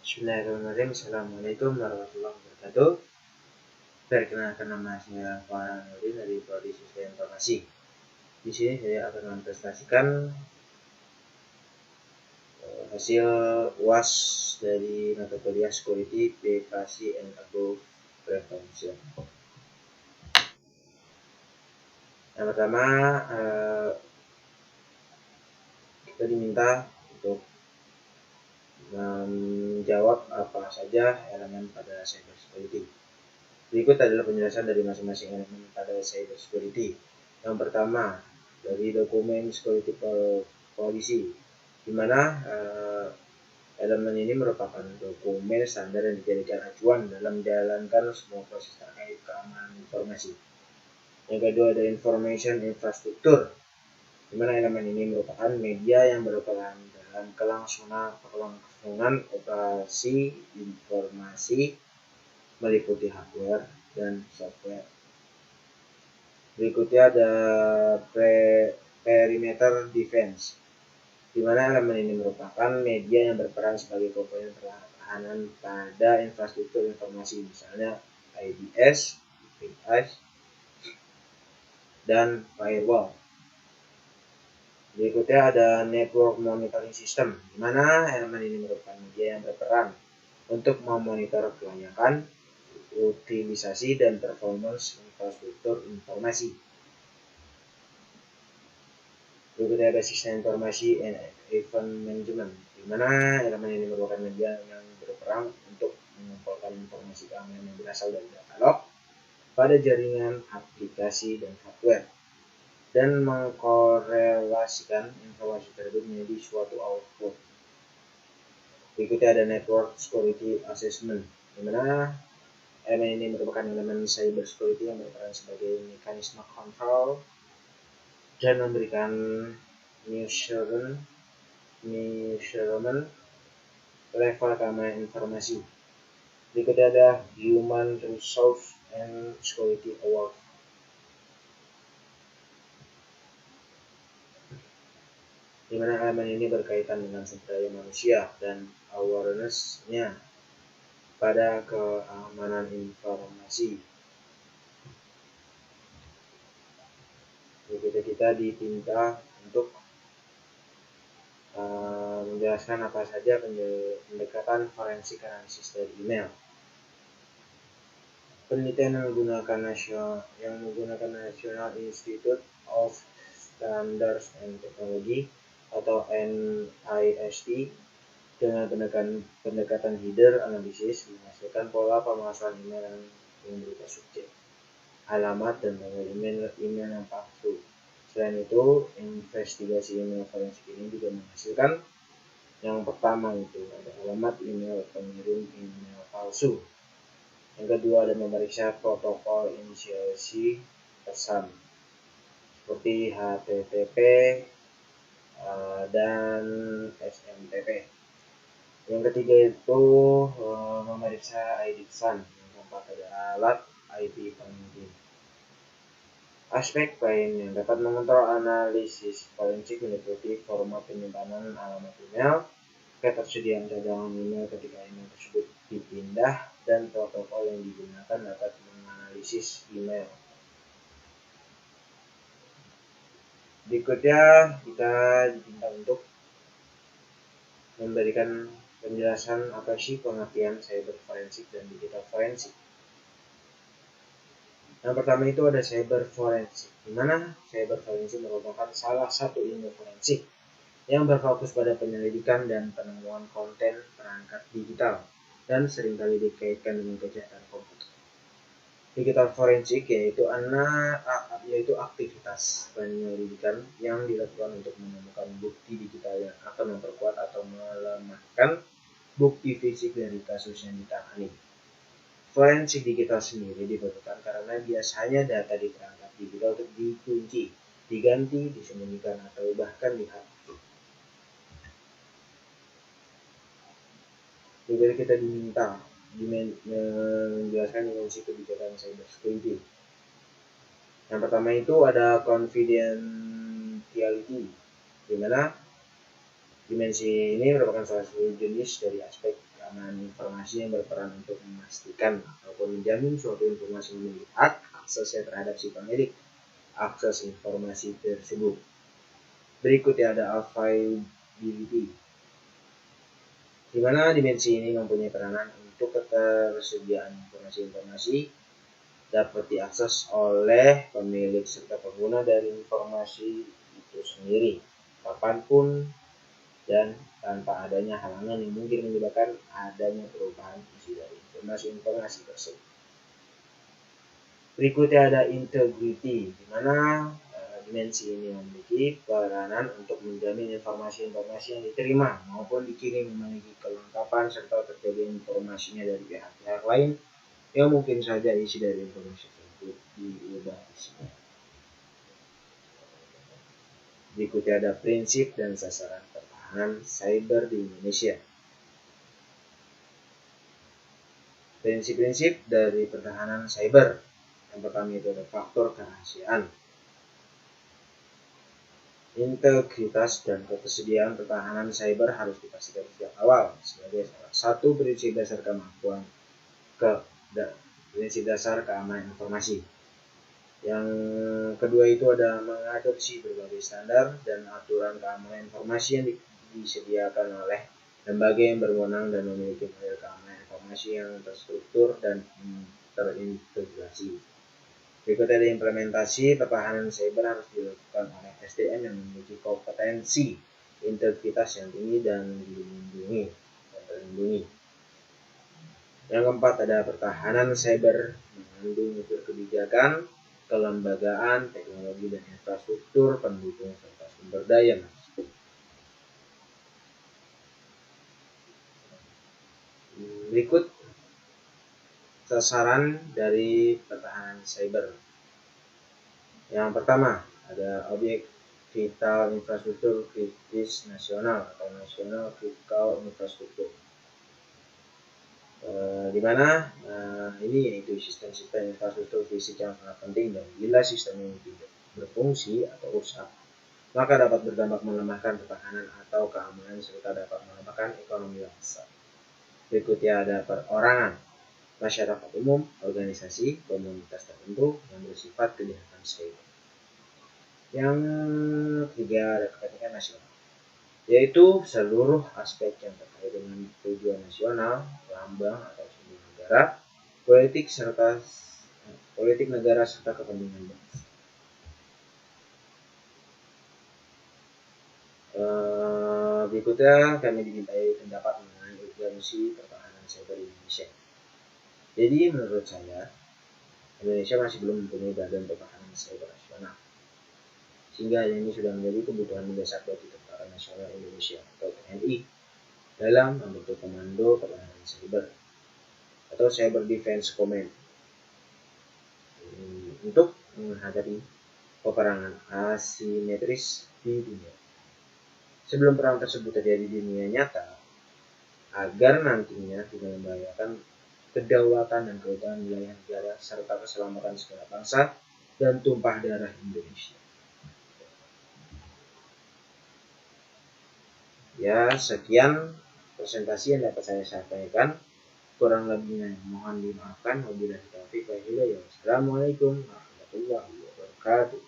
Bismillahirrahmanirrahim. Assalamualaikum warahmatullahi wabarakatuh. Perkenalkan, nama saya Farhanudin dari Prodi Sistem Informasi. Di sini saya akan mempresentasikan hasil UAS dari mata kuliah Security, Privacy and Abuse Prevention. Yang pertama, kita diminta untuk menjawab apa saja elemen pada cyber security. Berikut adalah penjelasan dari masing-masing elemen pada cyber security. Yang pertama, dari dokumen security policy, di mana elemen ini merupakan dokumen standar yang dijadikan acuan dalam menjalankan semua proses terkait keamanan informasi. Yang kedua, ada information infrastructure, di mana elemen ini merupakan media yang berperan dalam kelangsungan operasi informasi meliputi hardware dan software. Berikutnya ada perimeter defense, di mana elemen ini merupakan media yang berperan sebagai komponen pertahanan pada infrastruktur informasi, misalnya IDS, VPS, dan firewall. Berikutnya ada network monitoring system, di mana elemen ini merupakan media yang berperan untuk memonitor kelayakan, utilisasi, dan performance infrastruktur informasi. Berikutnya ada sistem informasi and event management, di mana elemen ini merupakan media yang berperan untuk mengumpulkan informasi keamanan yang berasal dari data log pada jaringan, aplikasi, dan hardware, dan mengkorelasikan informasi tersebut menjadi suatu output. Berikutnya ada network security assessment, di mana elemen ini merupakan elemen cyber security yang berperan sebagai mekanisme kontrol dan memberikan measurement level keamanan informasi. Berikutnya ada Human Resource and Security Award, di mana elemen ini berkaitan dengan sumber daya manusia dan awareness-nya pada keamanan informasi. Berikutnya kita diminta untuk menjelaskan apa saja pendekatan forensik analisis dari email. Penelitian yang menggunakan National Institute of Standards and Technology atau NIST dengan pendekatan header analisis menghasilkan pola pemasaran email yang berupa subjek, alamat, dan tanggal email yang palsu. Selain itu, investigasi email forensik ini juga menghasilkan yang pertama itu ada alamat email pengirim email palsu. Yang kedua ada memeriksa protokol inisiasi pesan seperti HTTP dan SMTP. Yang ketiga itu memeriksa ID pesan. Yang keempat ada alat IP pengirim. Aspek lain yang dapat mengontrol analisis forensik meliputi format penyimpanan alamat email, ketersediaan cadangan email ketika email tersebut dipindah, dan protokol yang digunakan dapat menganalisis email. Berikutnya kita diminta untuk memberikan penjelasan apa sih pengertian cyber forensik dan digital forensik. Yang pertama itu ada cyber forensik, di mana cyber forensik merupakan salah satu ilmu forensik yang berfokus pada penyelidikan dan penemuan konten perangkat digital dan seringkali dikaitkan dengan kejahatan komputer. Digital forensik yaitu aktivitas penyelidikan yang dilakukan untuk menemukan bukti digital yang akan memperkuat atau melemahkan bukti fisik dari kasus yang ditangani. Forensik digital sendiri diperlukan karena biasanya data di perangkat digital dikunci, diganti, disembunyikan, atau bahkan dihapus. Juga kita diminta menjelaskan dimensi kebijakan cyber security. Yang pertama itu ada confidentiality, di mana dimensi ini merupakan salah satu jenis dari aspek keamanan informasi yang berperan untuk memastikan ataupun menjamin suatu informasi memiliki hak aksesnya terhadap si pemilik akses informasi tersebut. Berikutnya ada availability, di mana dimensi ini mempunyai peranan untuk ketersediaan informasi-informasi dapat diakses oleh pemilik serta pengguna dari informasi itu sendiri, kapanpun dan tanpa adanya halangan yang mungkin menyebabkan adanya perubahan isi dari informasi-informasi tersebut. Berikutnya ada integrity, di mana dimensi ini memiliki peranan untuk menjamin informasi-informasi yang diterima maupun dikirim memiliki kelengkapan serta terjadi informasinya dari pihak-pihak lain yang mungkin saja isi dari informasi tersebut diubah isinya. Berikutnya ada prinsip dan sasaran pertahanan cyber di Indonesia. Prinsip-prinsip dari pertahanan cyber. Yang pertama itu ada faktor kerahasiaan, integritas dan ketersediaan pertahanan cyber harus dipastikan sejak awal sebagai salah satu prinsip dasar kemampuan prinsip dasar keamanan informasi. Yang kedua itu ada mengadopsi berbagai standar dan aturan keamanan informasi yang disediakan oleh lembaga yang berwenang dan memiliki model keamanan informasi yang terstruktur dan terintegrasi. Berikutnya ada implementasi pertahanan cyber harus dilakukan oleh SDM yang memiliki kompetensi integritas yang tinggi dan terlindungi. Yang keempat ada pertahanan cyber mengandung unsur kebijakan, kelembagaan, teknologi dan infrastruktur pendukung serta sumber daya. Berikut sasaran dari pertahanan cyber. Yang pertama ada objek vital infrastruktur kritis nasional atau nasional critical infrastruktur. Di mana ini yaitu sistem-sistem infrastruktur fisik yang sangat penting, dan bila sistem ini tidak berfungsi atau rusak maka dapat berdampak melemahkan pertahanan atau keamanan serta dapat melemahkan ekonomi bangsa. Berikutnya ada perorangan, masyarakat umum, organisasi, komunitas tertentu yang bersifat kejahatan cyber. Yang ketiga ada kepentingan nasional, yaitu seluruh aspek yang terkait dengan tujuan nasional, lambang atau simbol negara, politik negara serta kepentingan bangsa. Berikutnya kami dimintai pendapat mengenai urgensi pertahanan cyber di Indonesia. Jadi menurut saya Indonesia masih belum mempunyai badan pertahanan cyber nasional, sehingga ini sudah menjadi kebutuhan mendesak bagi Tentara Nasional Indonesia atau TNI dalam membentuk komando pertahanan cyber atau Cyber Defense Command untuk menghadapi peperangan asimetris di dunia. Sebelum perang tersebut terjadi di dunia nyata, agar nantinya tidak membahayakan kedaulatan dan keutuhan wilayah negara serta keselamatan segenap bangsa dan tumpah darah Indonesia. Ya, sekian presentasi yang dapat saya sampaikan. Kurang lebihnya mohon dimaafkan. Wabillahi taufiq wal hidayah. Wassalamualaikum warahmatullahi wabarakatuh.